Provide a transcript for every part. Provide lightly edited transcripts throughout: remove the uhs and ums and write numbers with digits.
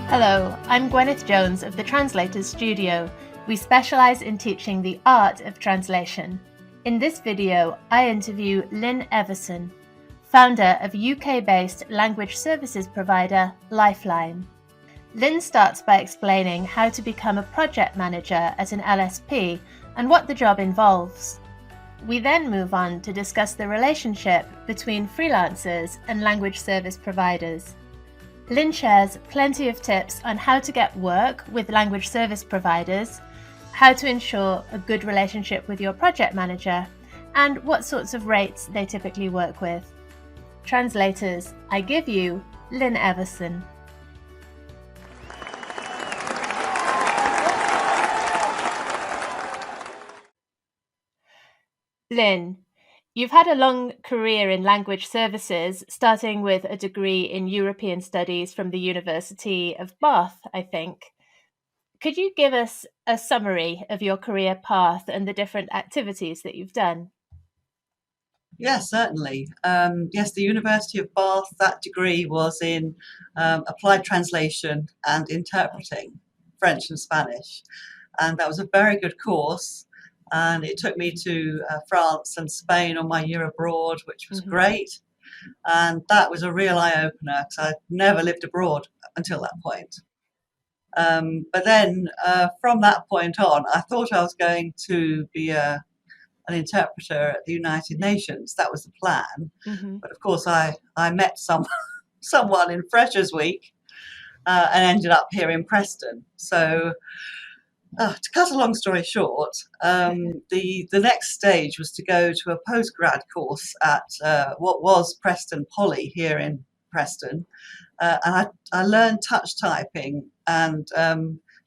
Hello, I'm Gwenydd Jones of the Translators studio. We specialise in teaching the art of translation. In this video, I interview Lynn Everson, founder of UK-based language services provider Lifeline. Lynn starts by explaining how to become a project manager at an LSP and what the job involves. We then move on to discuss the relationship between freelancers and language service providers. Lynn shares plenty of tips on how to get work with language service providers, how to ensure a good relationship with your project manager, and what sorts of rates they typically work with. Translators, I give you Lynn Everson. Lynn, you've had a long career in language services, starting with a degree in European Studies from the University of Bath, I think. Could you give us a summary of your career path and the different activities that you've done? Yes, certainly. Yes, the University of Bath, that degree was in applied translation and interpreting French and Spanish. And that was a very good course. And it took me to France and Spain on my year abroad, which was great. And that was a real eye-opener because I'd never lived abroad until that point. But then from that point on, I thought I was going to be an interpreter at the United Nations. That was the plan. But of course, I met someone in Freshers Week and ended up here in Preston. So to cut a long story short, the next stage was to go to a postgrad course at what was Preston Poly here in Preston. And I learned touch typing and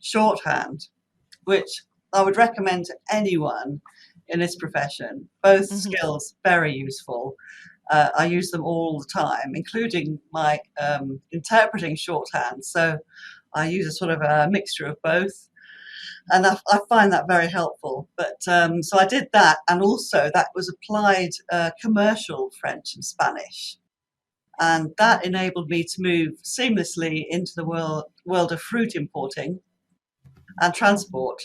shorthand, which I would recommend to anyone in this profession. Both skills very useful. I use them all the time, including my interpreting shorthand. So I use a sort of a mixture of both. And I find that very helpful. But so I did that, and also that was applied commercial French and Spanish. And that enabled me to move seamlessly into the world of fruit importing and transport.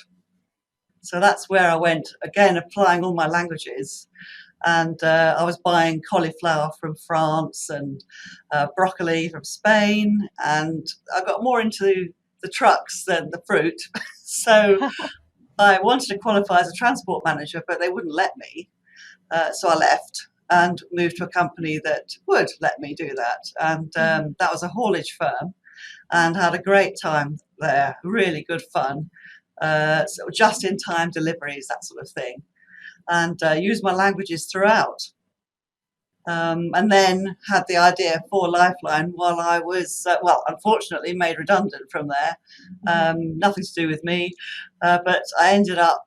So that's where I went, again, applying all my languages. And I was buying cauliflower from France and broccoli from Spain. And I got more into the trucks than the fruit. So I wanted to qualify as a transport manager, but they wouldn't let me. So I left and moved to a company that would let me do that. And that was a haulage firm, and had a great time there, really good fun. So just in time deliveries, that sort of thing, and used my languages throughout. And then had the idea for Lifeline while I was, unfortunately made redundant from there. Nothing to do with me, but I ended up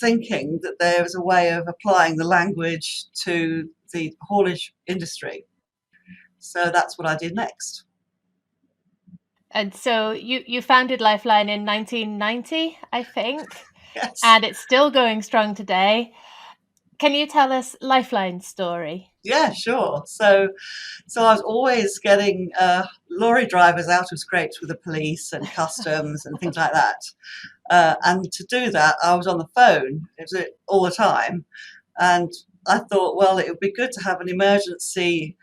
thinking that there was a way of applying the language to the haulage industry. So that's what I did next. And so you founded Lifeline in 1990, I think, Yes. And it's still going strong today. Can you tell us Lifeline's story? Yeah, sure. So I was always getting lorry drivers out of scrapes with the police and customs and things like that. And to do that, I was on the phone all the time. And I thought, well, it would be good to have an emergency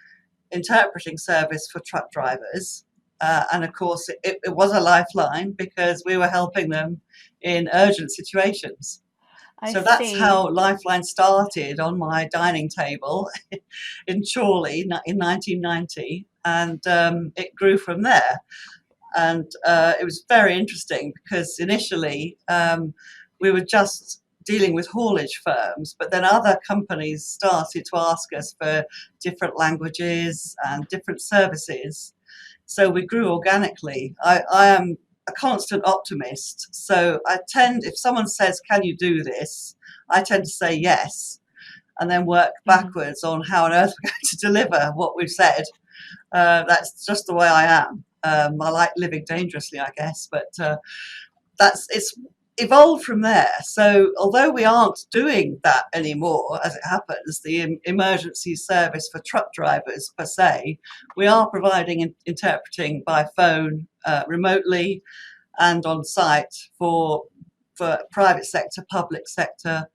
interpreting service for truck drivers. And of course, it was a lifeline because we were helping them in urgent situations. So that's how Lifeline started on my dining table in Chorley in 1990, and it grew from there. And it was very interesting because initially we were just dealing with haulage firms, but then other companies started to ask us for different languages and different services. So we grew organically. I am a constant optimist. So if someone says, can you do this? I tend to say yes, and then work backwards on how on earth we're going to deliver what we've said. That's just the way I am. I like living dangerously, I guess, but it's evolved from there. So although we aren't doing that anymore, as it happens, the emergency service for truck drivers per se, we are providing interpreting by phone remotely and on site for private sector, public sector,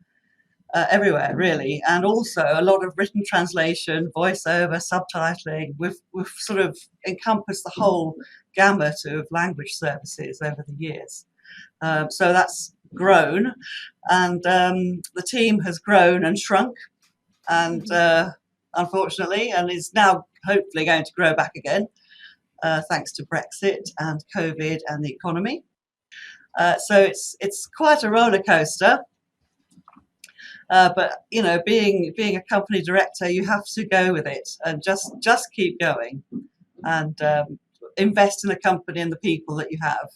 everywhere really, and also a lot of written translation, voiceover, subtitling. We've sort of encompassed the whole gamut of language services over the years. So that's grown, and the team has grown and shrunk, and unfortunately, and is now hopefully going to grow back again, thanks to Brexit and COVID and the economy. So it's quite a roller coaster. But you know, being a company director, you have to go with it and just keep going, and invest in the company and the people that you have.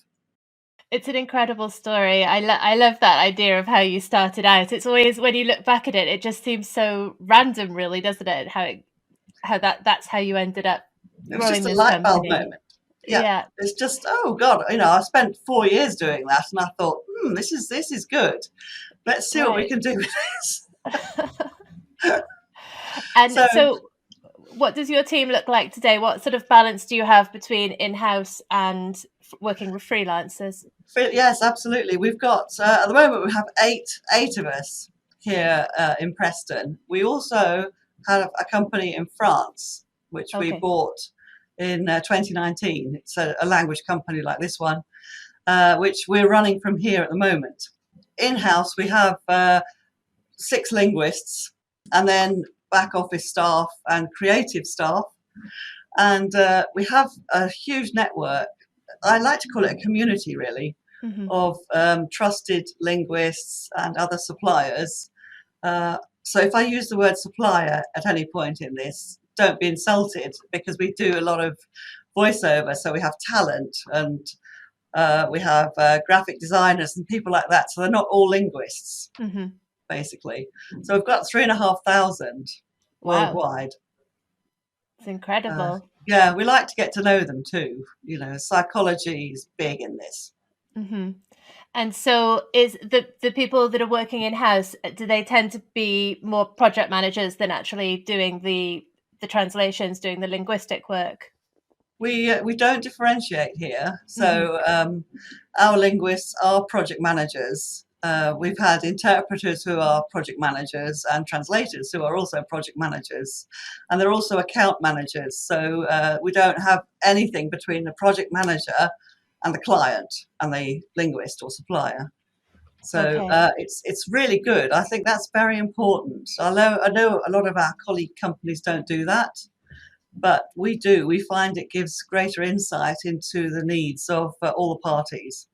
It's an incredible story. I love that idea of how you started out. It's always, when you look back at it, it just seems so random, really, doesn't it? That's how you ended up It was growing just a this light bulb company. moment. Yeah. Yeah. It's just, oh God, you know, I spent 4 years doing that, and I thought, this is good. Let's see what we Right. can do with this. And So, so what does your team look like today? What sort of balance do you have between in-house and working with freelancers? yes, absolutely. We've got, at the moment, we have eight of us here in Preston. We also have a company in France, which we Okay. bought in 2019. It's a language company like this one, which we're running from here at the moment. In-house, we have 6 linguists, and then back office staff and creative staff. And we have a huge network. I like to call it a community, really, of trusted linguists and other suppliers. So if I use the word supplier at any point in this, don't be insulted, because we do a lot of voiceover. So we have talent, and we have graphic designers and people like that. So they're not all linguists, basically. So we've got 3,500 worldwide. It's incredible. Yeah, we like to get to know them too. You know, psychology is big in this. And so is the people that are working in-house, do they tend to be more project managers than actually doing the translations, doing the linguistic work? We don't differentiate here. So our linguists are project managers. We've had interpreters who are project managers, and translators who are also project managers, and they're also account managers. So we don't have anything between the project manager and the client and the linguist or supplier. So it's really good. I think that's very important. I know a lot of our colleague companies don't do that, but we do. We find it gives greater insight into the needs of all the parties.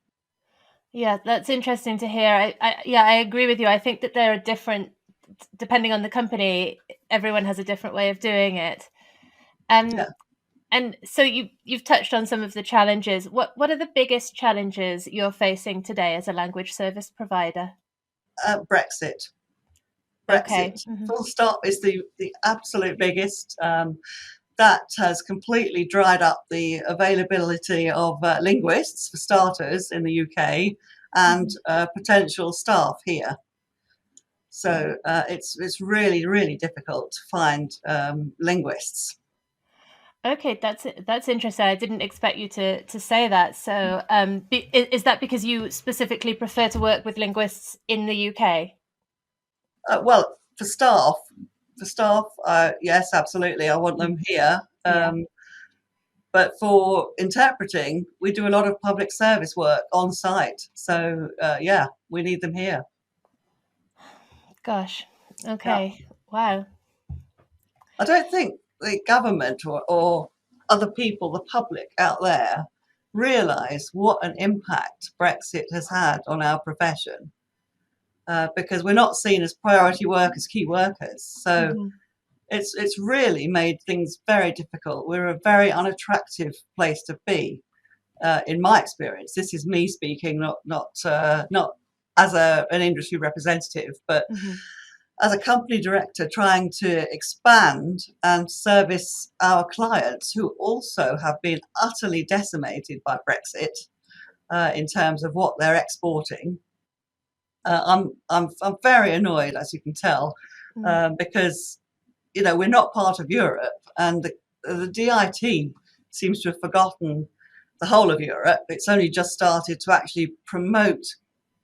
Yeah, that's interesting to hear. I agree with you. I think that there are different, depending on the company, everyone has a different way of doing it. Yeah. And so you've touched on some of the challenges. What are the biggest challenges you're facing today as a language service provider? Brexit. Okay. Full stop is the absolute biggest. That has completely dried up the availability of linguists, for starters, in the UK, and potential staff here. So it's really, really difficult to find linguists. Okay, that's interesting. I didn't expect you to say that. So, is that because you specifically prefer to work with linguists in the UK? Well, for staff, yes, absolutely. I want them here. Yeah. But for interpreting, we do a lot of public service work on site. So yeah, we need them here. Gosh. Okay. Wow. I don't think the government or other people, the public out there, realise what an impact Brexit has had on our profession, because we're not seen as priority workers, key workers. So it's really made things very difficult. We're a very unattractive place to be, in my experience. This is me speaking, not as an industry representative, but as a company director trying to expand and service our clients, who also have been utterly decimated by Brexit in terms of what they're exporting. I'm very annoyed, as you can tell, because we're not part of Europe, and the DIT seems to have forgotten the whole of Europe. It's only just started to actually promote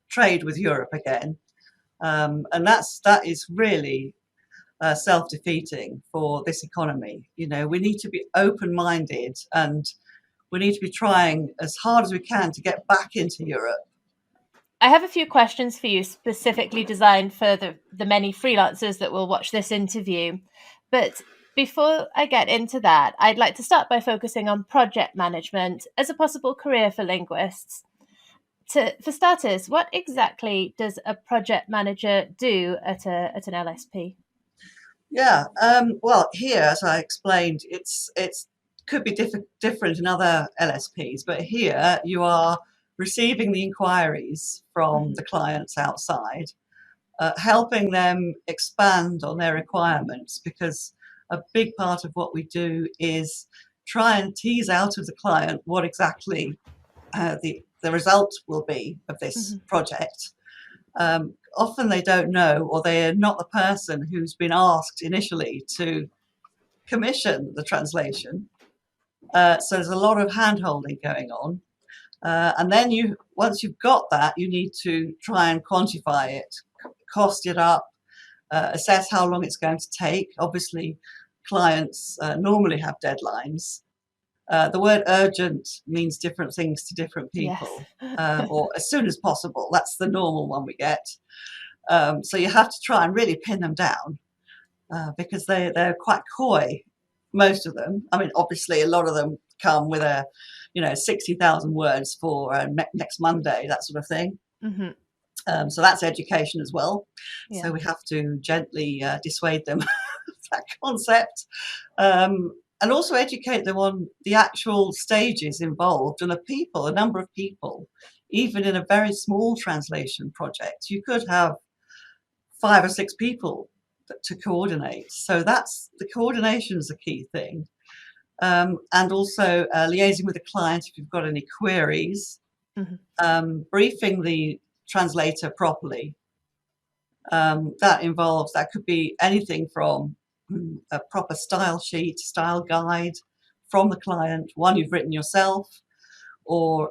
trade with Europe again. And that is really self-defeating for this economy. We need to be open-minded, and we need to be trying as hard as we can to get back into Europe. I have a few questions for you specifically designed for the many freelancers that will watch this interview. But before I get into that, I'd like to start by focusing on project management as a possible career for linguists. For starters, what exactly does a project manager do at an LSP? Yeah, well, here, as I explained, it's could be different in other LSPs, but here you are receiving the inquiries from the clients outside, helping them expand on their requirements, because a big part of what we do is try and tease out of the client what exactly the result will be of this project. Often they don't know, or they're not the person who's been asked initially to commission the translation. So there's a lot of hand-holding going on. And then once you've got that, you need to try and quantify it, cost it up, assess how long it's going to take. Obviously, clients normally have deadlines. The word urgent means different things to different people, Yes. or as soon as possible. That's the normal one we get. So you have to try and really pin them down, because they're quite coy, most of them. I mean, obviously, a lot of them come with 60,000 words for next Monday, that sort of thing. So that's education as well. Yeah. So we have to gently dissuade them of that concept. And also educate them on the actual stages involved and a number of people. Even in a very small translation project, you could have 5 or 6 people to coordinate. So the coordination is a key thing. And also liaising with the client if you've got any queries, briefing the translator properly. That could be anything from a proper style sheet, style guide from the client, one you've written yourself, or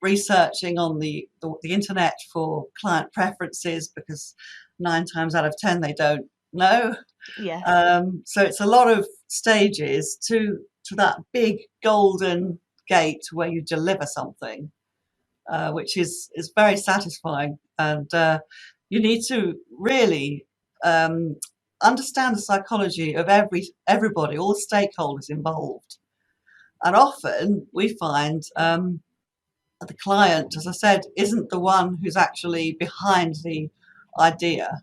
researching on the internet for client preferences, because 9 times out of 10 they don't know. Yeah. So it's a lot of stages to that big golden gate where you deliver something, which is very satisfying. And you need to really understand the psychology of everybody, all the stakeholders involved. And often we find the client, as I said, isn't the one who's actually behind the idea.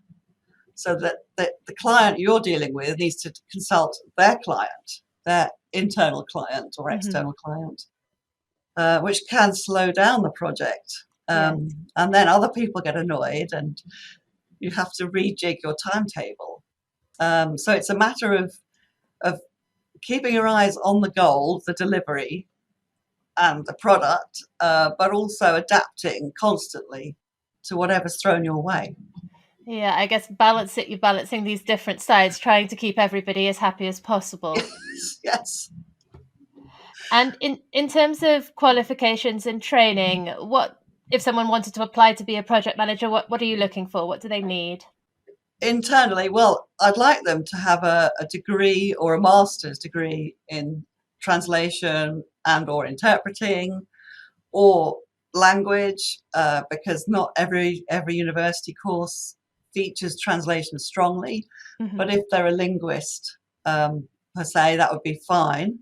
So that the client you're dealing with needs to consult their client, their internal client or external client, which can slow down the project. And then other people get annoyed and you have to rejig your timetable. So it's a matter of keeping your eyes on the goal, the delivery, and the product, but also adapting constantly to whatever's thrown your way. Yeah, I guess you're balancing these different sides, trying to keep everybody as happy as possible. Yes. And in terms of qualifications and training, what if someone wanted to apply to be a project manager, what are you looking for? What do they need? Internally, well, I'd like them to have a degree or a master's degree in translation and or interpreting or language, because not every university course features translation strongly. But if they're a linguist per se, that would be fine.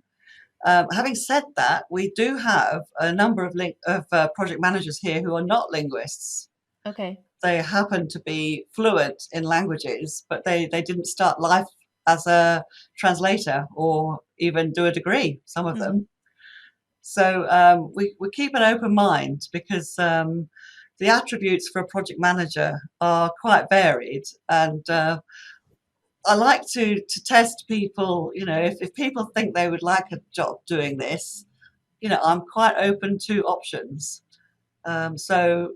Having said that, we do have a number of project managers here who are not linguists. Okay. They happen to be fluent in languages, but they didn't start life as a translator or even do a degree, some of them. So we keep an open mind, because the attributes for a project manager are quite varied. And I like to test people, if people think they would like a job doing this, I'm quite open to options. So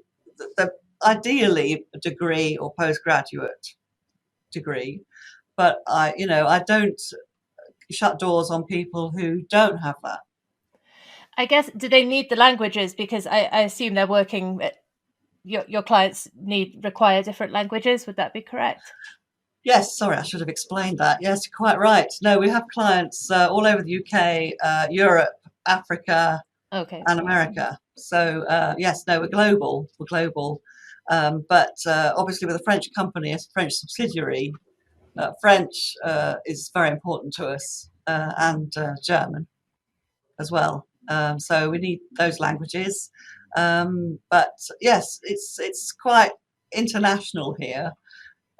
ideally a degree or postgraduate degree, but I don't shut doors on people who don't have that. I guess, do they need the languages? Because I assume they're working, your clients require different languages. Would that be correct? Yes, sorry, I should have explained that. Yes, you're quite right. No, we have clients all over the UK, Europe, Africa, Okay. and America. So yes, no, we're global. We're global. But obviously, with a French company, a French subsidiary, French is very important to us, and German as well. So we need those languages. But yes, it's quite international here.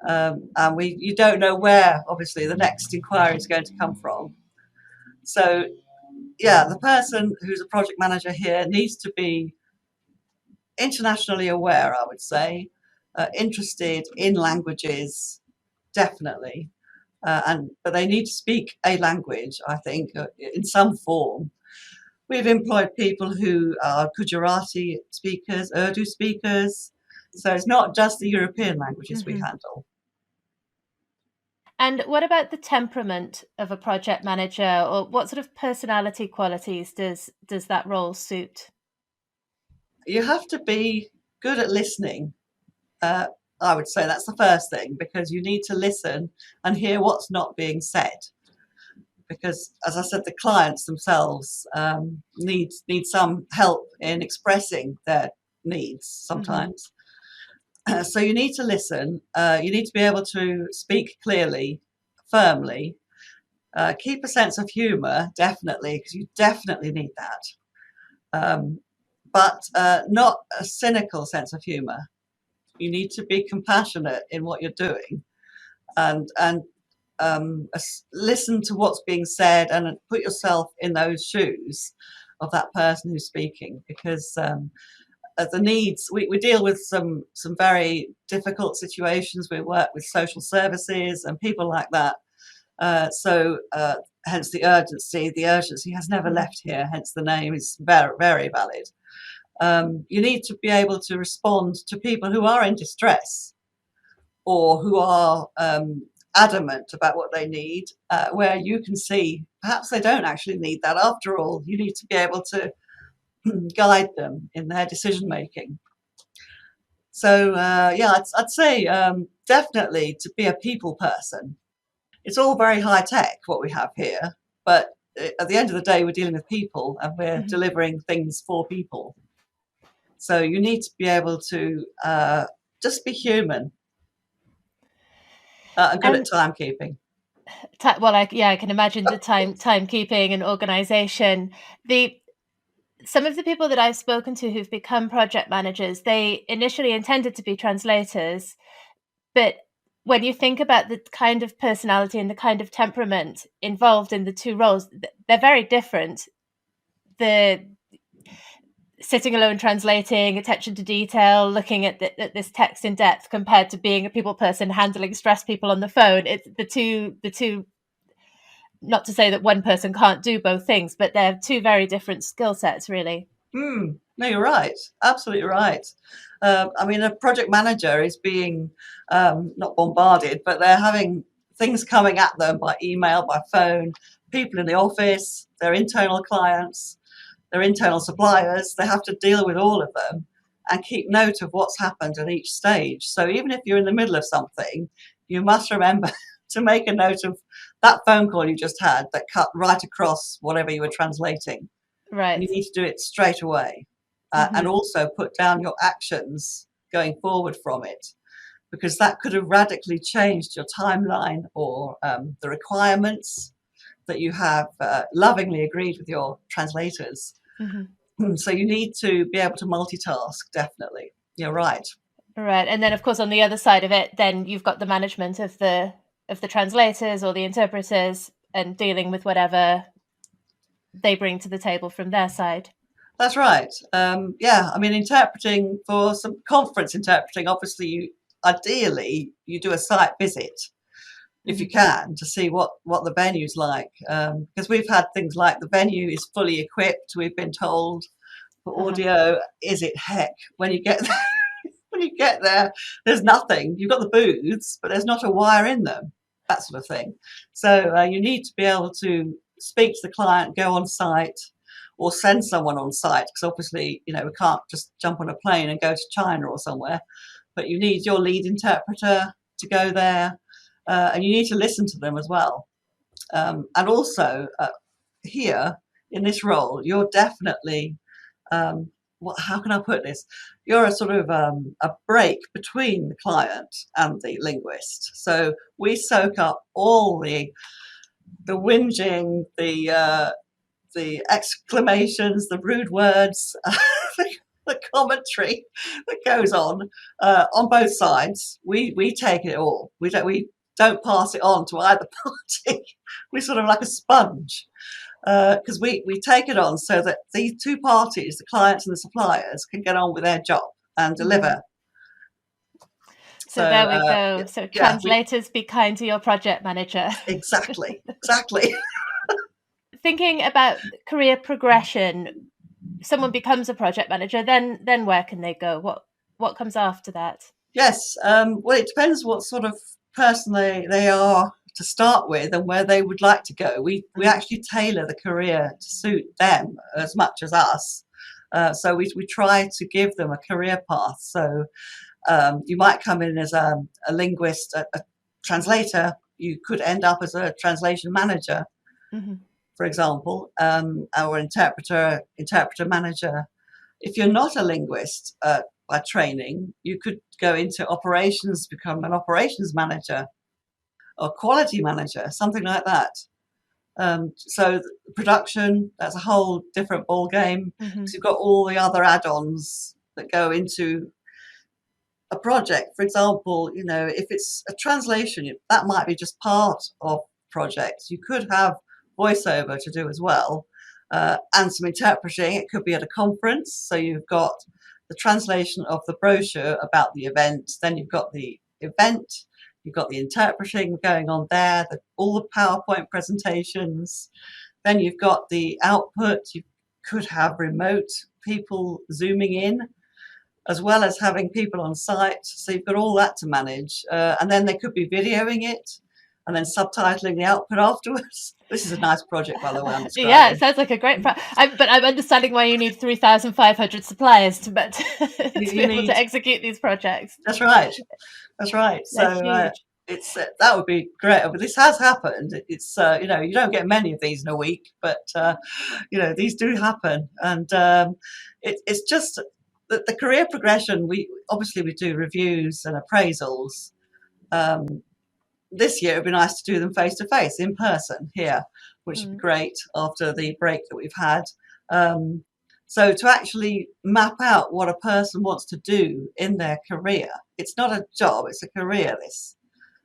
And you don't know where, obviously, the next inquiry is going to come from. So, yeah, the person who's a project manager here needs to be internationally aware, I would say, interested in languages, definitely. But they need to speak a language, I think, in some form. We've employed people who are Gujarati speakers, Urdu speakers. So it's not just the European languages we handle. And what about the temperament of a project manager, or what sort of personality qualities does that role suit? You have to be good at listening. I would say that's the first thing, because you need to listen and hear what's not being said. Because, as I said, the clients themselves need some help in expressing their needs sometimes. So you need to listen. You need to be able to speak clearly, firmly. Keep a sense of humour, definitely, because you definitely need that. But not a cynical sense of humour. You need to be compassionate in what you're doing, and listen to what's being said and put yourself in those shoes of that person who's speaking, because the needs, we deal with some very difficult situations. We work with social services and people like that. So hence the urgency. The urgency has never left here, hence the name is very, very valid. You need to be able to respond to people who are in distress, or who are adamant about what they need, where you can see perhaps they don't actually need that after all. You need to be able to guide them in their decision making. So yeah, I'd say definitely to be a people person. It's all very high tech what we have here, but at the end of the day, we're dealing with people and we're delivering things for people. So you need to be able to just be human, and good at timekeeping. Well, I can imagine the timekeeping and organization. Some of the people that I've spoken to who've become project managers, they initially intended to be translators, but when you think about the kind of personality and the kind of temperament involved in the two roles, they're very different. The sitting alone, translating, attention to detail, looking at this text in depth, compared to being a people person handling stressed people on the phone. It's the two. Not to say that one person can't do both things, but they're two very different skill sets, really. No, you're right. Absolutely right. I mean, a project manager is being not bombarded, but they're having things coming at them by email, by phone, people in the office, their internal clients, their internal suppliers. They have to deal with all of them and keep note of what's happened at each stage. So even if you're in the middle of something, you must remember to make a note of that phone call you just had that cut right across whatever you were translating. Right. You need to do it straight away, and also put down your actions going forward from it, because that could have radically changed your timeline or the requirements that you have lovingly agreed with your translators. So you need to be able to multitask, definitely. You're right. Right. And then, of course, on the other side of it, then you've got the management of the translators or the interpreters, and dealing with whatever they bring to the table from their side. That's right. Yeah, I mean, interpreting, for some conference interpreting, obviously, ideally, you do a site visit if you can, to see what the venue's like. Because we've had things like the venue is fully equipped, we've been told, for audio. Is it heck? When you get there, when you get there, there's nothing. You've got the booths, but there's not a wire in them, that sort of thing. So you need to be able to speak to the client, go on site, or send someone on site, because obviously, we can't just jump on a plane and go to China or somewhere, but you need your lead interpreter to go there, and you need to listen to them as well. And also, here in this role, you're definitely, how can I put this? You're a sort of a break between the client and the linguist. So we soak up all the whinging, the exclamations, the rude words, the commentary that goes on both sides. We take it all. We don't pass it on to either party. We're sort of like a sponge, because we take it on so that these two parties, the clients and the suppliers, can get on with their job and deliver. So there we go. So translators, be kind to your project manager. Exactly. Thinking about career progression, someone becomes a project manager, then where can they go? What comes after that? Yes, well, it depends what sort of person they are to start with and where they would like to go. We actually tailor the career to suit them as much as us. So we try to give them a career path. So you might come in as a linguist, a translator. You could end up as a translation manager, for example, or interpreter manager. If you're not a linguist by training, you could go into operations, become an operations manager or quality manager, something like that. So production, that's a whole different ball game, because you've got all the other add-ons that go into a project. For example, if it's a translation, that might be just part of projects. You could have voiceover to do as well, and some interpreting. It could be at a conference, so you've got the translation of the brochure about the event, then you've got the event, you've got the interpreting going on there, all the PowerPoint presentations, then you've got the output. You could have remote people zooming in, as well as having people on site, so you've got all that to manage, and then they could be videoing it and then subtitling the output afterwards. This is a nice project, by the way, I'm describing. Yeah, it sounds like a great but I'm understanding why you need 3,500 suppliers to be able to execute these projects. That's right. So it's that would be great. But this has happened. It's you don't get many of these in a week, but these do happen, and it's just the career progression. We do reviews and appraisals. This year it'd be nice to do them face to face, in person here, which would be great after the break that we've had. So to actually map out what a person wants to do in their career, it's not a job, it's a career.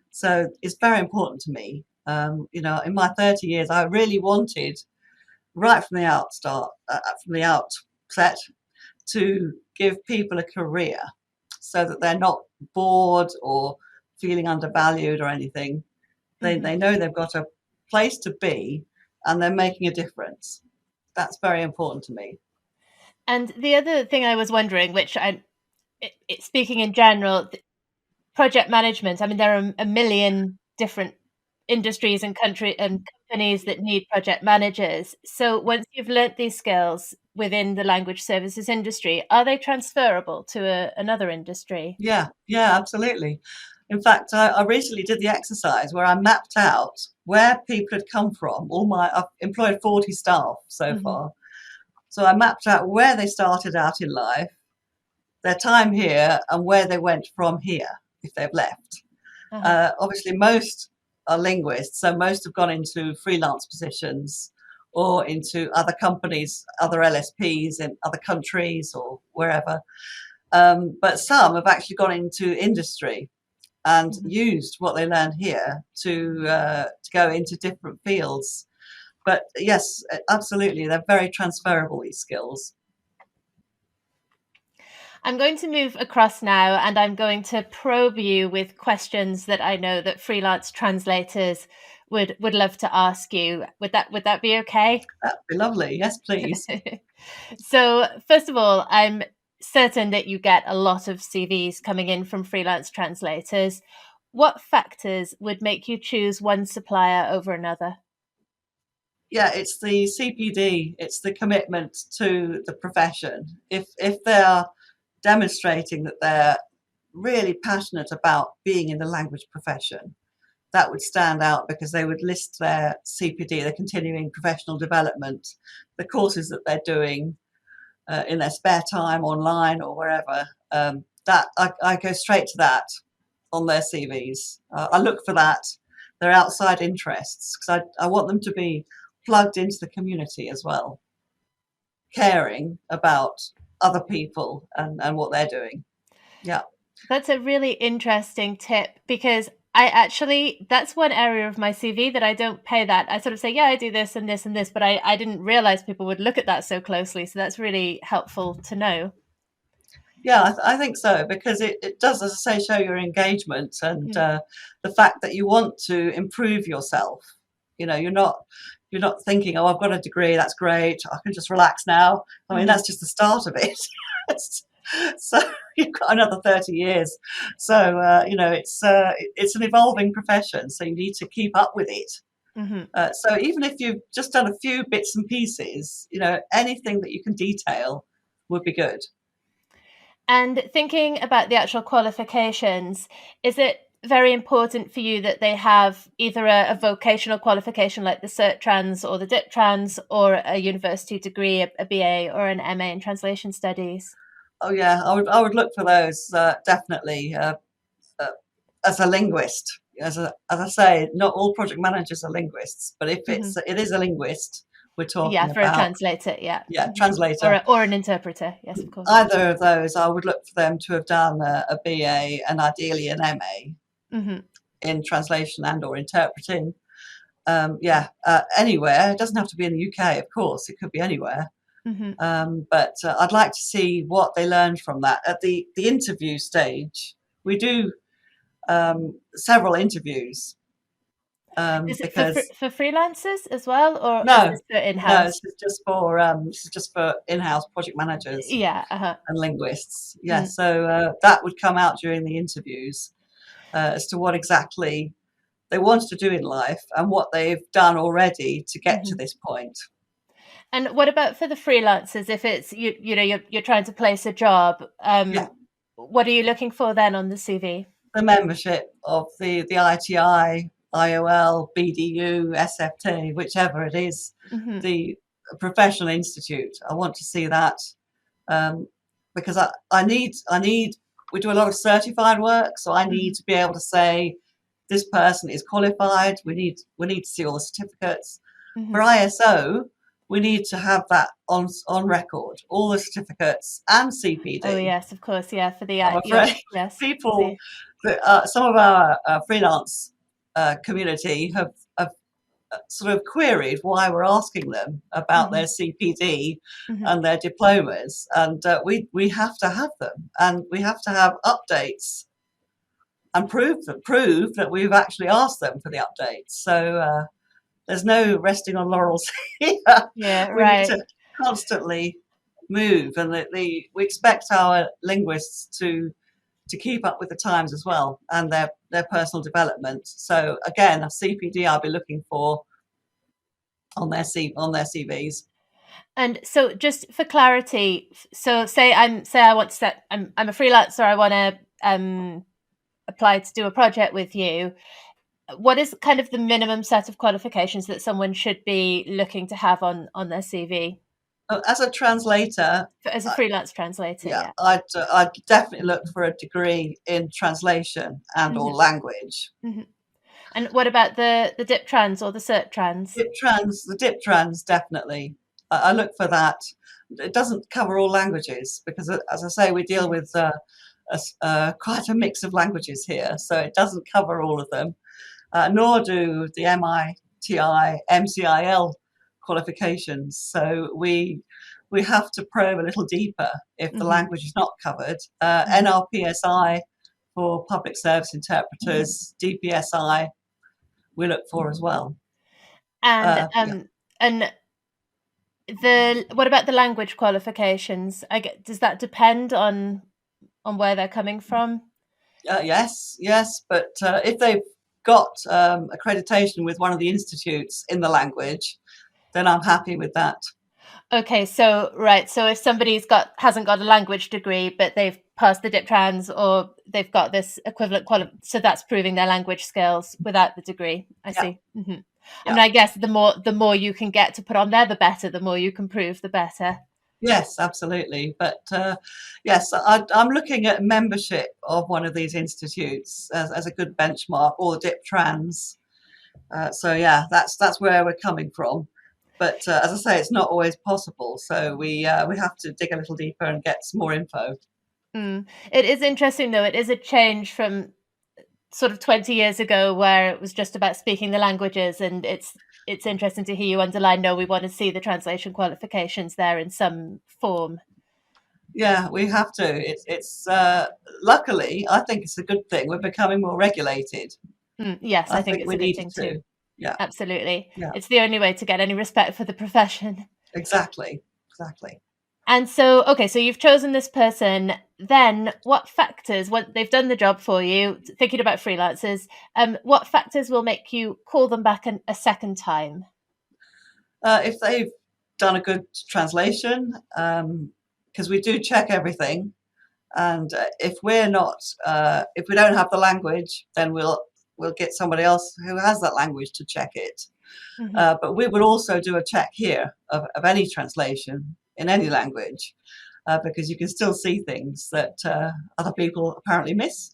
So it's very important to me. In my 30 years, I really wanted, right from the outset, to give people a career, so that they're not bored or feeling undervalued or anything. They know they've got a place to be and they're making a difference. That's very important to me. And the other thing I was wondering, which speaking in general, project management, I mean, there are a million different industries and companies that need project managers. So once you've learnt these skills within the language services industry, are they transferable to another industry? Yeah, absolutely. In fact, I recently did the exercise where I mapped out where people had come from. I've employed 40 staff so far. So I mapped out where they started out in life, their time here, and where they went from here if they've left. Obviously, most are linguists, so most have gone into freelance positions or into other companies, other LSPs in other countries or wherever. But some have actually gone into industry and used what they learned here to go into different fields. But yes, absolutely, they're very transferable, these skills. I'm going to move across now, and I'm going to probe you with questions that I know that freelance translators would love to ask you. Would that be okay? That'd be lovely. Yes, please. So first of all, I'm certain that you get a lot of CVs coming in from freelance translators. What factors would make you choose one supplier over another? yeah, it's the CPD, it's the commitment to the profession. If they are demonstrating that they're really passionate about being in the language profession, that would stand out because they would list their CPD, their continuing professional development, the courses that they're doing in their spare time, online or wherever. That I go straight to that on their CVs. I look for that, their outside interests, because I want them to be plugged into the community as well, caring about other people and what they're doing. Yeah. That's a really interesting tip because that's one area of my CV that I don't pay that. I sort of say, yeah, I do this and this and this, but I didn't realize people would look at that so closely. So that's really helpful to know. Yeah, I think so, because it does, as I say, show your engagement and Mm. the fact that you want to improve yourself. You know, you're not thinking, oh, I've got a degree, that's great, I can just relax now. I mean, Mhm. that's just the start of it. So you've got another 30 years. So it's an evolving profession, so you need to keep up with it. Mhm. So even if you've just done a few bits and pieces, anything that you can detail would be good. And thinking about the actual qualifications, is it very important for you that they have either a vocational qualification like the Trans or the Diptrans, or a university degree, a BA or an MA in translation studies? Oh yeah, I would look for those definitely uh, as a linguist. As I say, not all project managers are linguists, but if Mhm. it is a linguist, we're Yeah, talking for a about, translator, yeah. yeah, Mhm. translator. Or an interpreter, yes, of course. Either of those, I would look for them to have done a BA and ideally an MA Mhm. in translation and or interpreting. Anywhere. It doesn't have to be in the UK, of course. It could be anywhere. Mhm. But I'd like to see what they learned from that. At the interview stage, we do several interviews Is it because for freelancers as well, or is no, this for no, in-house? this is just for in-house project managers Yeah, uh-huh. and linguists. Yeah, Mm. so that would come out during the interviews as to what exactly they want to do in life and what they've done already to get to Mhm. this point. And what about for the freelancers? If it's you're trying to place a job, Yeah, what are you looking for then on the CV? the membership of the ITI, IOL, BDU, SFT, whichever it is, Mhm. the professional institute. I want to see that um, because I need. We do a lot of certified work, so I need Mhm. to be able to say this person is qualified. We need to see all the certificates. For Mhm. ISO, we need to have that on record, all the certificates and Oh CPD. yes, of course, yeah, for the I'm afraid yes, people, the some of our freelance community have sort of queried why we're asking them about their Mhm. CPD Mhm. and their diplomas, and we have to have them, and we have to have updates and prove that we've actually asked them for the updates. So there's no resting on laurels here. Yeah, We need right. to constantly move, and we expect our linguists to keep up with the times as well and their personal development. So again, a CPD I'll be looking for on their CVs. And so just for clarity, so say I want to set I'm a freelancer, I want to apply to do a project with you. What is kind of the minimum set of qualifications that someone should be looking to have on their CV As a translator, as a I, freelance translator? yeah, Yeah. I'd definitely look for a degree in translation and or Hmm. language. Hmm. And what about the Diptrans or the Trans? The Diptrans definitely. I look for that. It doesn't cover all languages because, as I say, we deal with quite a mix of languages here, so it doesn't cover all of them. Nor do the MITI, MCIL qualifications. So we have to probe a little deeper if the Hmm. language is not covered. Hmm. NRPSI for public service interpreters, DPSI we look for as well. And Yeah. and the what about the language qualifications? Does that depend on where they're coming from? Yes, yes, but if they've got accreditation with one of the institutes in the language, then I'm happy with that. Okay, so if somebody's hasn't got a language degree, but they've passed the Diptrans or they've got this equivalent so that's proving their language skills without the degree. I Yeah, see. I yeah. mean, I guess the more you can get to put on there, the better. The more you can prove, the better. Yes, absolutely. But yes, I'm looking at membership of one of these institutes as a good benchmark, or Diptrans. So yeah, that's where we're coming from. But as I say, it's not always possible. So we have to dig a little deeper and get some more info. It is interesting, though. It is a change from sort of 20 years ago, where it was just about speaking the languages, and it's interesting to hear you underline, no, we want to see the translation qualifications there in some form. Yeah, we have to. It's luckily, I think it's a good thing. We're becoming more regulated. Yes, I I think think it's we a good needed thing too. to. Yeah, Absolutely. yeah, It's the only way to get any respect for the profession. exactly, exactly. And so, okay, so you've chosen this person. Then what factors, when they've done the job for you, thinking about freelancers, what factors will make you call them back a second time? If they've done a good translation, because we do check everything, and if we don't have the language, then we'll get somebody else who has that language to check it. Hmm. But we will also do a check here of any translation in any language, because you can still see things that other people apparently miss.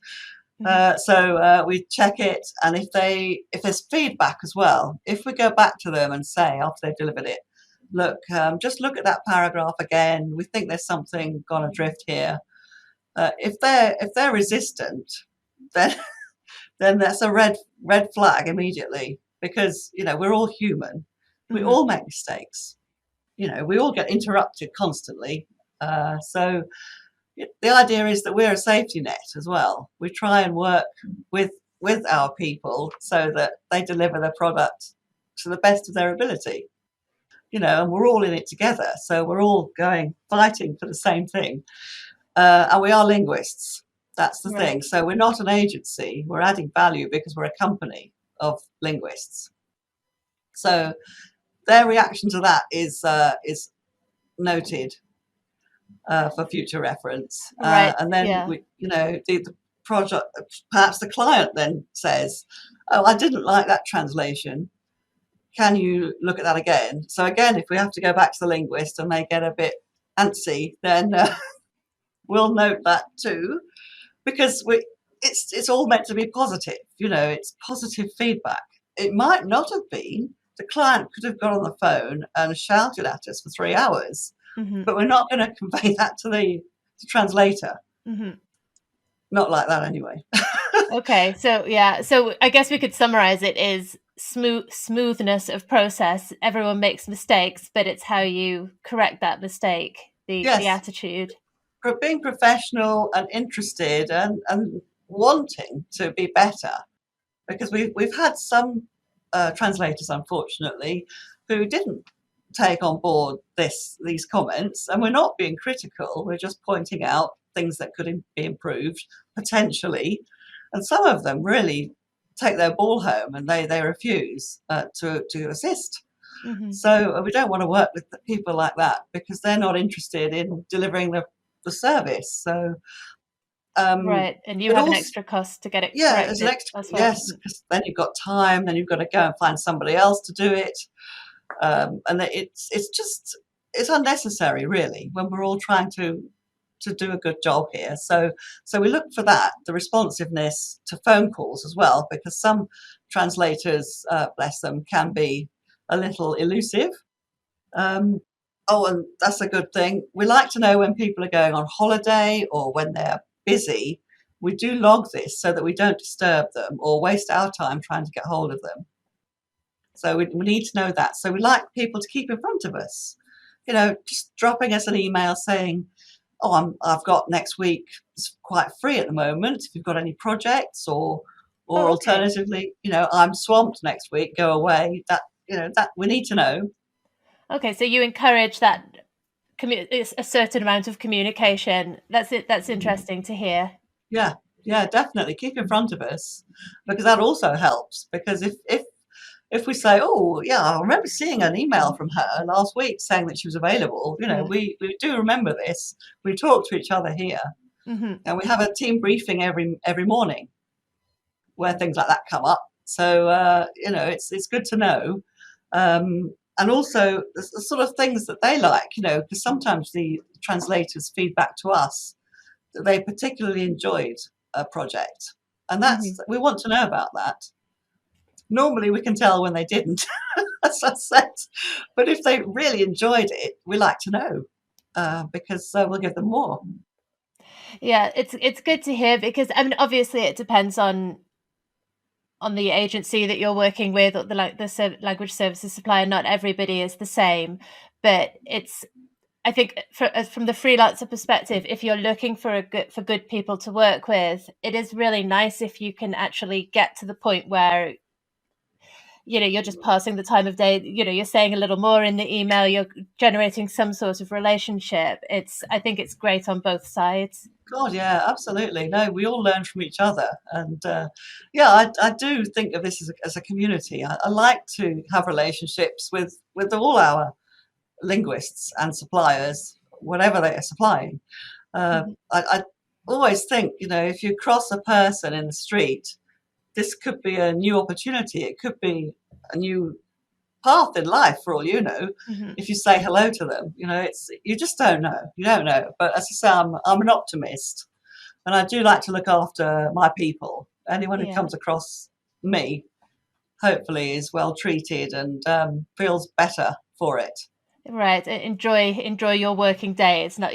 Hmm. So we check it, and if there's feedback as well, if we go back to them and say after they've delivered it, look, just look at that paragraph again. We think there's something gone adrift here. If they're resistant, then then that's a red flag immediately, because we're all human. We Hmm. all make mistakes. We all get interrupted constantly. So the idea is that we're a safety net as well. We try and work with with our people so that they deliver their product to the best of their ability. And we're all in it together. So we're all fighting for the same thing. And we are linguists. That's the Right. thing. So we're not an agency. We're adding value because we're a company of linguists. So their reaction to that is noted for future reference. Right. And then Yeah. the project, perhaps the client then says, "Oh, I didn't like that translation. Can you look at that again?" So again, if we have to go back to the linguist and they get a bit antsy, then we'll note that too, because it's all meant to be positive. It's positive feedback. It might not have been. The client could have got on the phone and shouted at us for 3 hours, Hmm. but we're not going to convey that to the translator. Hmm. Not like that anyway. Okay, so yeah, so I guess we could summarize it is smoothness of process. Everyone makes mistakes, but it's how you correct that mistake, the Yes, attitude. being professional and interested and wanting to be better, because we've had some translators, unfortunately, who didn't take on board these comments, and we're not being critical. We're just pointing out things that could be improved potentially, and some of them really take their ball home and they refuse to assist. Hmm. So we don't want to work with people like that, because they're not interested in delivering the service. So um, Right, and you it have an also extra cost to get it yeah, there's an corrected extra, as well. yes, because then you've got time, then you've got to go and find somebody else to do it, and it's unnecessary really when we're all trying to do a good job here. So we look for that, the responsiveness to phone calls as well, because some translators, bless them, can be a little elusive. Um, oh, and that's a good thing. We like to know when people are going on holiday or when they're busy. We do log this so that we don't disturb them or waste our time trying to get hold of them. So we need to know that. So we like people to keep in front of us. Just dropping us an email saying, "Oh, I've got next week. It's quite free at the moment. If you've got any projects, or Oh, okay. alternatively, I'm swamped next week. Go away." That we need to know. Okay, so you encourage that it's a certain amount of communication. That's it. That's interesting to hear. Yeah, yeah, definitely keep in front of us, because that also helps. Because if if we say, oh, yeah, I remember seeing an email from her last week saying that she was available, we do remember this. We talk to each other here. And we have a team briefing every morning where things like that come up. So, it's good to know. And also the sort of things that they like, because sometimes the translators feed back to us that they particularly enjoyed a project. And we want to know about that. Normally we can tell when they didn't, as I said. But if they really enjoyed it, we like to know because we'll give them more. Yeah, it's good to hear because I mean, obviously, it depends on the agency that you're working with or the language services supplier. Not everybody is the same, but I think from the freelancer perspective, if you're looking for good people to work with, it is really nice if you can actually get to the point where you're just passing the time of day, you're saying a little more in the email, you're generating some sort of relationship. I think it's great on both sides. God, yeah, absolutely. No, we all learn from each other. And I do think of this as a community. I like to have relationships with all our linguists and suppliers, whatever they are supplying. I always think, if you cross a person in the street, this could be a new opportunity. It could be a new path in life, for all you know. If you say hello to them, you just don't know. You don't know. But as I say, I'm an optimist, and I do like to look after my people. Anyone who comes across me, hopefully, is well treated and feels better for it. Right. Enjoy your working day. It's not,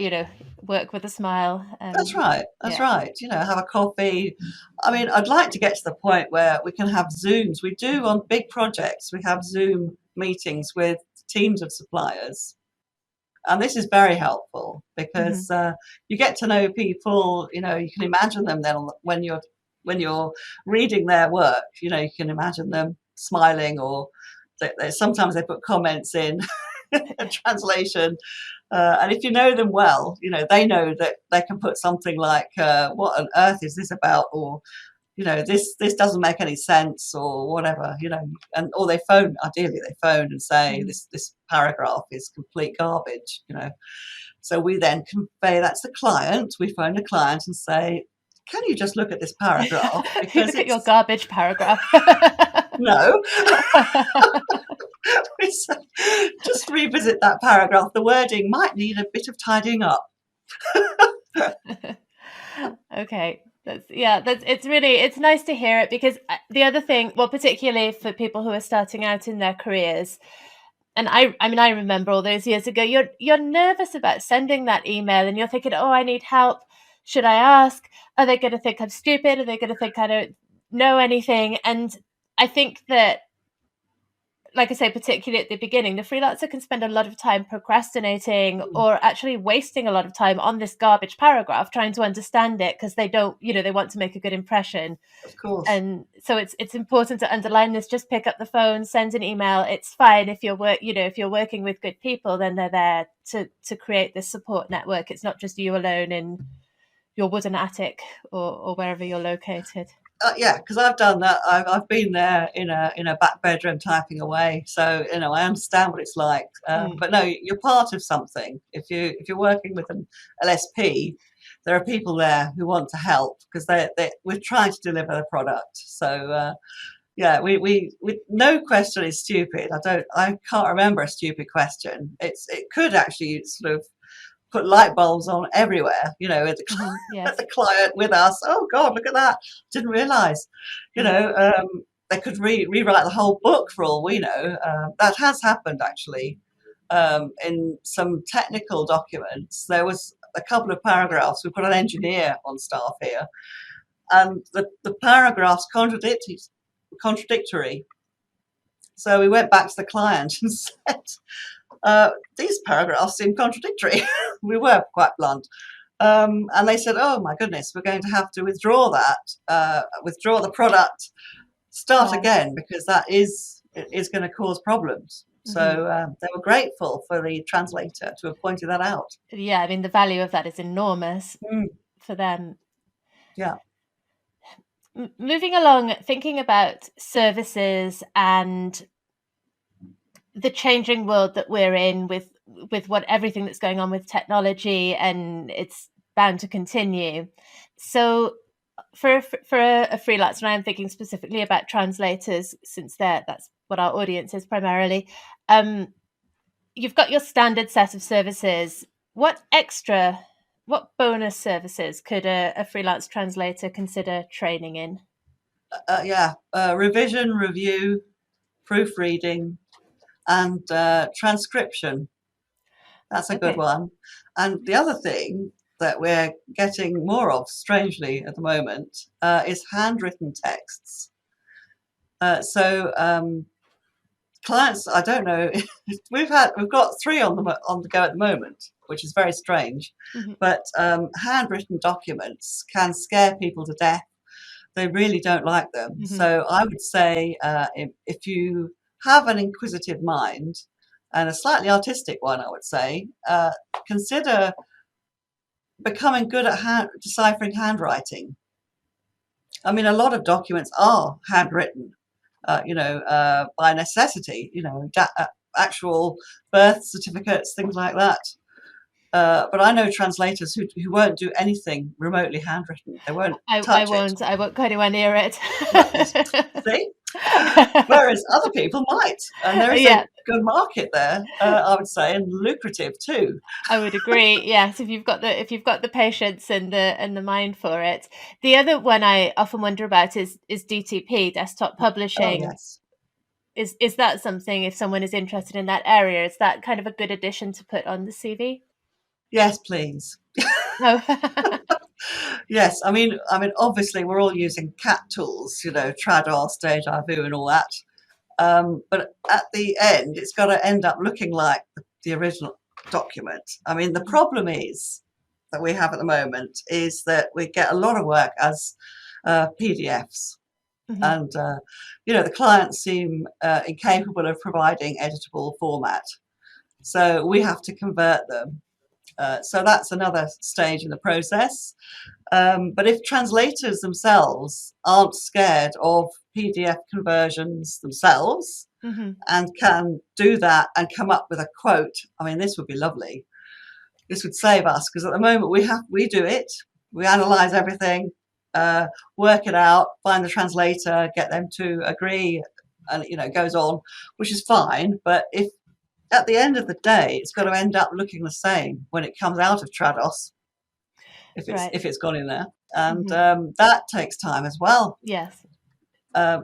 work with a smile. That's right. That's right. Have a coffee. I mean, I'd like to get to the point where we can have Zooms. We do on big projects. We have Zoom meetings with teams of suppliers. And this is very helpful because you get to know people, you can imagine them then when you're reading their work, you can imagine them smiling, or sometimes they put comments in a translation. And if you know them well, they know that they can put something like, what on earth is this about? Or, this doesn't make any sense, or whatever, or ideally they phone and say this paragraph is complete garbage, So we then convey that to the client. We phone the client and say, can you just look at this paragraph? Because look at your garbage paragraph. No. Just revisit that paragraph. The wording might need a bit of tidying up. Okay. It's nice to hear it, because the other thing, well, particularly for people who are starting out in their careers, and I remember all those years ago, you're nervous about sending that email, and you're thinking, oh, I need help. Should I ask? Are they going to think I'm stupid? Are they going to think I don't know anything? And I think that, like I say, particularly at the beginning, the freelancer can spend a lot of time procrastinating or actually wasting a lot of time on this garbage paragraph trying to understand it, because they don't, they want to make a good impression. Of course. And so it's important to underline this. Just pick up the phone, send an email. It's fine if you're if you're working with good people, then they're there to create this support network. It's not just you alone in your wooden attic or wherever you're located. Yeah, because I've done that. I've been there in a back bedroom typing away, so I understand what it's like. But no, you're part of something. If you're working with an LSP, there are people there who want to help because we're trying to deliver the product. So we no question is stupid. I can't remember a stupid question. It could actually sort of put light bulbs on everywhere, at the client with us. Oh God, look at that! Didn't realise. They could rewrite the whole book for all we know. That has happened actually. In some technical documents, there was a couple of paragraphs. We've got an engineer on staff here, and the paragraphs contradictory. So we went back to the client and said, these paragraphs seem contradictory. We were quite blunt. And they said, oh my goodness, we're going to have to withdraw the product, start again, because that is going to cause problems. So they were grateful for the translator to have pointed that out. Yeah, I mean, the value of that is enormous for them. Yeah. moving along, thinking about services and the changing world that we're in with what everything that's going on with technology, and it's bound to continue. So for a freelancer, and I'm thinking specifically about translators, since that's what our audience is primarily. You've got your standard set of services. What bonus services could a freelance translator consider training in? Revision, review, proofreading, and transcription. That's a good Okay. one. And the other thing that we're getting more of, strangely, at the moment, is handwritten texts. Clients, I don't know, we've got 3 on the go at the moment, which is very strange. Mm-hmm. But handwritten documents can scare people to death. They really don't like them. Mm-hmm. So I would say if you have an inquisitive mind and a slightly artistic one, I would say, consider becoming good at deciphering handwriting. I mean, a lot of documents are handwritten, by necessity, actual birth certificates, things like that. But I know translators who won't do anything remotely handwritten. They won't touch it. I won't go anywhere near it. See? Whereas other people might. And there is a good market there, I would say, and lucrative too. I would agree. Yes, if you've got the patience and the mind for it. The other one I often wonder about is DTP, desktop publishing. Oh, yes. Is that something, if someone is interested in that area, is that kind of a good addition to put on the CV? Yes, please. No. Yes, I mean, obviously we're all using CAT tools, Trados, Deja Vu, and all that. But at the end, it's got to end up looking like the original document. I mean, the problem is that we have at the moment is that we get a lot of work as PDFs. Mm-hmm. And, the clients seem incapable of providing editable format. So we have to convert them. So that's another stage in the process. But if translators themselves aren't scared of PDF conversions themselves, mm-hmm. and can do that and come up with a quote, I mean, this would be lovely. This would save us, because at the moment we do it. We analyze everything, work it out, find the translator, get them to agree, and it goes on, which is fine. But if at the end of the day, it's got to end up looking the same when it comes out of Trados, if it's gone in there, and mm-hmm. That takes time as well. Yes.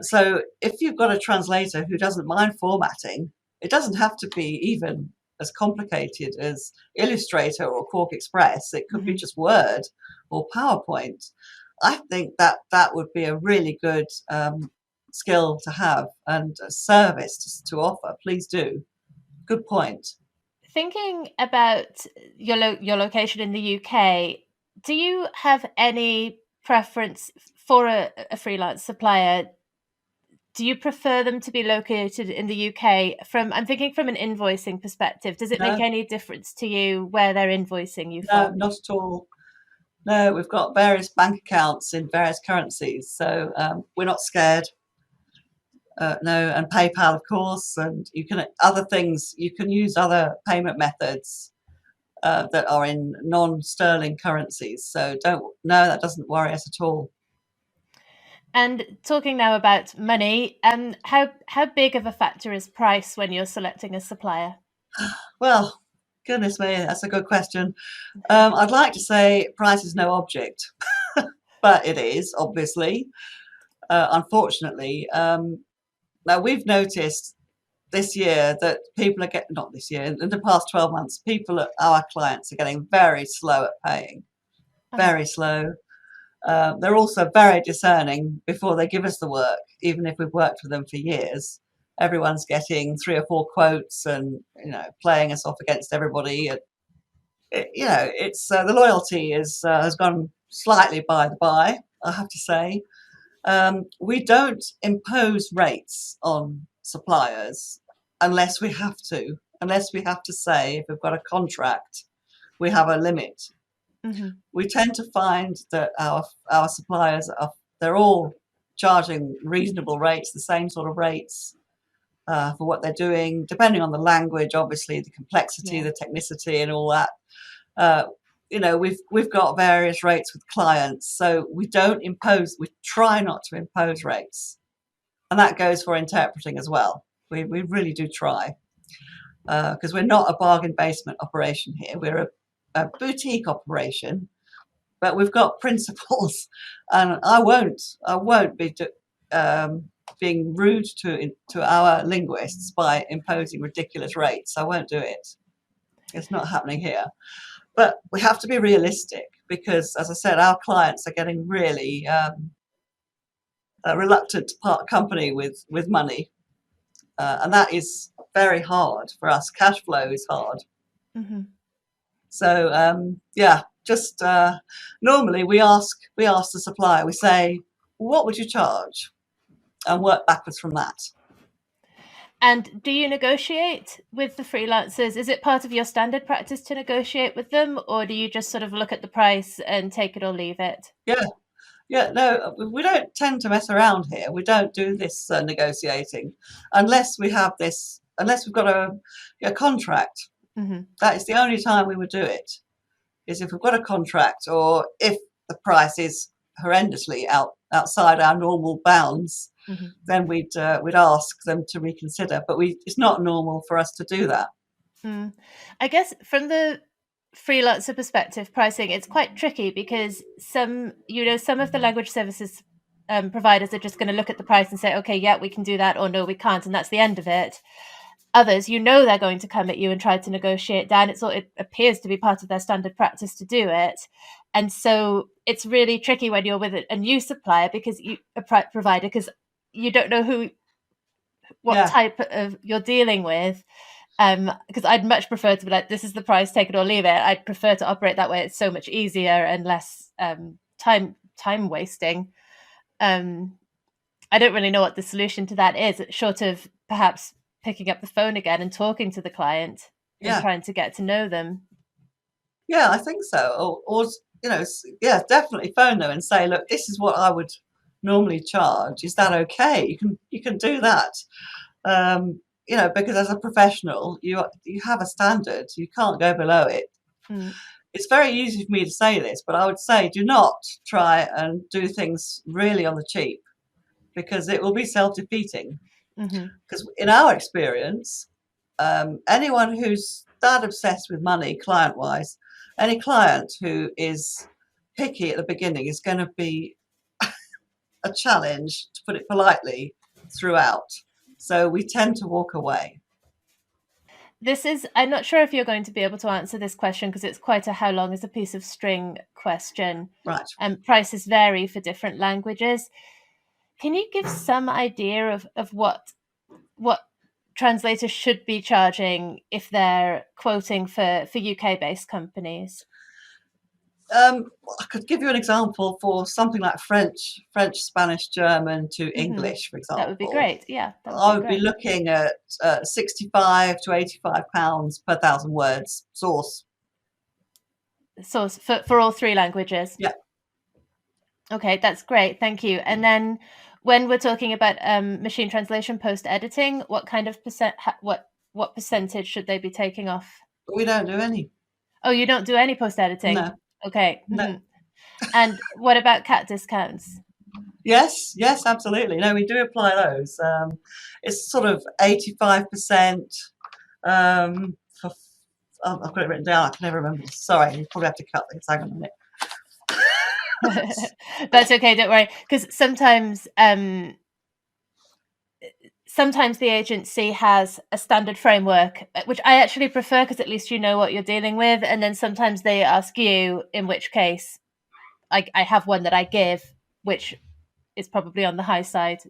So if you've got a translator who doesn't mind formatting, it doesn't have to be even as complicated as Illustrator or Quark Express. It could mm-hmm. be just Word or PowerPoint. I think that would be a really good skill to have and a service to offer. Please do. Good point. Thinking about your location in the UK, do you have any preference for a freelance supplier? Do you prefer them to be located in the UK? I'm thinking from an invoicing perspective. Does it make any difference to you where they're invoicing you from? No, not at all. No, we've got various bank accounts in various currencies, so we're not scared. No, and PayPal, of course, and you can use other payment methods that are in non-sterling currencies. So that doesn't worry us at all. And talking now about money, how big of a factor is price when you're selecting a supplier? Well, goodness me, that's a good question. I'd like to say price is no object, but it is, obviously, unfortunately. Now, we've noticed this year that people are not this year, in the past 12 months, our clients are getting very slow at paying, very slow. They're also very discerning before they give us the work, even if we've worked with them for years. Everyone's getting 3 or 4 quotes and, playing us off against everybody. And, it's the loyalty has gone slightly by the by, I have to say. We don't impose rates on suppliers unless we have to say, if we've got a contract, we have a limit. Mm-hmm. We tend to find that our suppliers they're all charging reasonable rates, the same sort of rates for what they're doing, depending on the language, obviously, the complexity, the technicity, and all that. You know, we've got various rates with clients, so we don't impose. We try not to impose rates, and that goes for interpreting as well. We really do try, because we're not a bargain basement operation here. We're a boutique operation, but we've got principles, and I won't be being rude to our linguists by imposing ridiculous rates. I won't do it. It's not happening here. But we have to be realistic, because, as I said, our clients are getting really reluctant to part company with money, and that is very hard for us. Cash flow is hard. Mm-hmm. So just normally we ask the supplier. We say, "What would you charge?" and work backwards from that. And do you negotiate with the freelancers? Is it part of your standard practice to negotiate with them, or do you just sort of look at the price and take it or leave it? No, we don't tend to mess around here. We don't do this negotiating unless we've got a contract. Mm-hmm. That is the only time we would do it, is if we've got a contract, or if the price is horrendously outside our normal bounds. Mm-hmm. Then we'd ask them to reconsider. But it's not normal for us to do that. I guess from the freelancer perspective, pricing, it's quite tricky, because some of the language services providers are just going to look at the price and say, okay, yeah, we can do that, or no, we can't, and that's the end of it. Others, they're going to come at you and try to negotiate down. It appears to be part of their standard practice to do it. And so it's really tricky when you're with a new supplier, because provider, because you don't know what type of you're dealing with. Because I'd much prefer to be like, this is the price, take it or leave it. I'd prefer to operate that way. It's so much easier and less time wasting. I don't really know what the solution to that is, short of perhaps picking up the phone again and talking to the client and trying to get to know them. Yeah, I think so. Or definitely phone them and say, look, this is what I would normally charge. Is that okay? You can do that. Because as a professional, you have a standard. You can't go below it. It's very easy for me to say this, but I would say, do not try and do things really on the cheap, because it will be self-defeating. Because in our experience, anyone who's that obsessed with money, client-wise, any client who is picky at the beginning is going to be a challenge, to put it politely, throughout. So we tend to walk away. I'm not sure if you're going to be able to answer this question, because it's quite a how long is a piece of string question. Right. And prices vary for different languages. Can you give some idea of what translators should be charging if they're quoting for UK-based companies? I could give you an example for something like French, Spanish, German to English, for example. That would be great. Yeah, I would be looking at £65 to £85 per 1,000 words source. Source for all three languages. Yeah. Okay, that's great. Thank you. And then when we're talking about machine translation post editing, what kind of what percentage should they be taking off? We don't do any. Oh, you don't do any post editing? No. Okay. No. Mm-hmm. And what about CAT discounts? Yes, absolutely. No, we do apply those. It's sort of 85%. I've got it written down. I can never remember. Sorry, you probably have to cut this. Hang on a minute. That's okay. Don't worry. Because sometimes the agency has a standard framework, which I actually prefer, because at least you know what you're dealing with. And then sometimes they ask you, in which case I have one that I give, which is probably on the high side.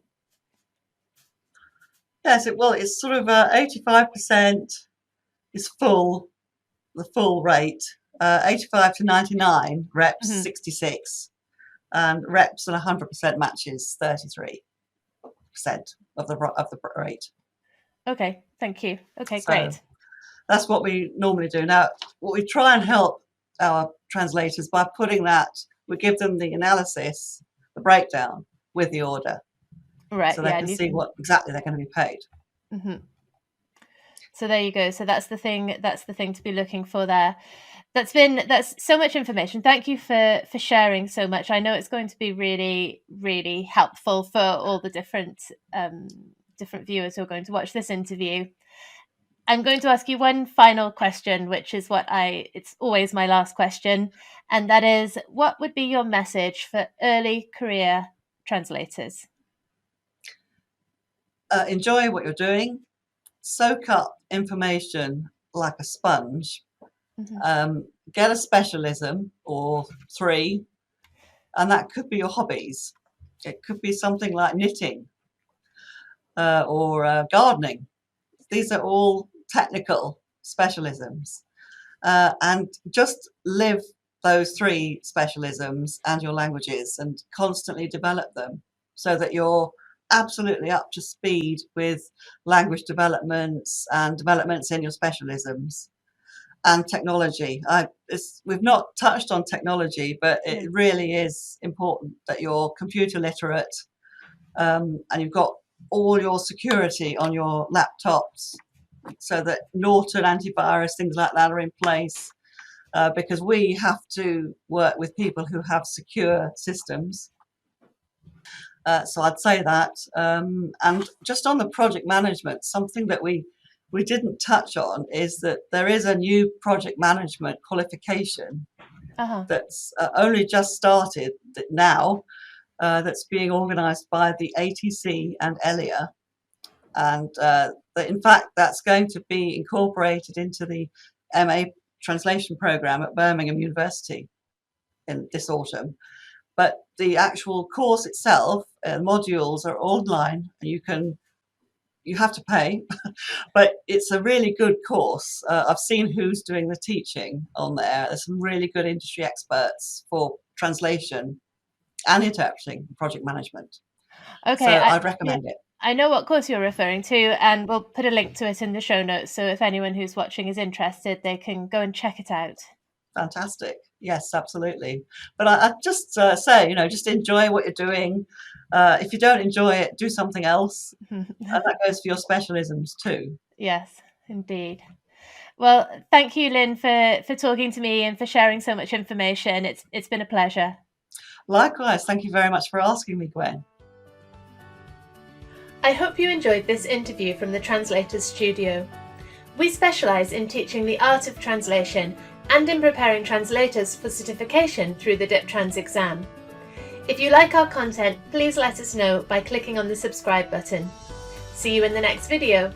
Yes, it's sort of 85% is the full rate. 85 to 99 reps, 66, and reps and 100% matches 33% of the rate. Okay, thank you. Okay, so great. That's what we normally do. Now, what we try and help our translators by putting that, we give them the analysis, the breakdown, with the order. Right. So they can see what exactly they're going to be paid. Mm-hmm. So there you go. So that's the thing. That's the thing to be looking for there. That's so much information. Thank you for sharing so much. I know it's going to be really, really helpful for all the different viewers who are going to watch this interview. I'm going to ask you one final question, which is it's always my last question, and that is, what would be your message for early career translators? Enjoy what you're doing. Soak up information like a sponge. Mm-hmm. Get a specialism or 3, and that could be your hobbies. It could be something like knitting or gardening. These are all technical specialisms, and just live those 3 specialisms and your languages and constantly develop them so that you're absolutely up to speed with language developments and developments in your specialisms and technology. We've not touched on technology, but it really is important that you're computer literate, and you've got all your security on your laptops so that Norton antivirus, things like that are in place, because we have to work with people who have secure systems. So I'd say that. And just on the project management, something that we didn't touch on is that there is a new project management qualification that's only just started now, that's being organised by the ATC and ELIA. And in fact, that's going to be incorporated into the MA translation programme at Birmingham University in this autumn. But the actual course itself, modules are online, and you have to pay, but it's a really good course. I've seen who's doing the teaching on there. There's some really good industry experts for translation and interpreting project management. Okay, so I'd recommend it. I know what course you're referring to, and we'll put a link to it in the show notes. So if anyone who's watching is interested, they can go and check it out. Fantastic. Yes, absolutely. But I'd just say, just enjoy what you're doing. If you don't enjoy it, do something else. And that goes for your specialisms too. Yes, indeed. Well, thank you, Lynn, for talking to me and for sharing so much information. It's been a pleasure. Likewise. Thank you very much for asking me, Gwen. I hope you enjoyed this interview from the Translators studio. We specialise in teaching the art of translation and in preparing translators for certification through the Diptrans exam. If you like our content, please let us know by clicking on the subscribe button. See you in the next video.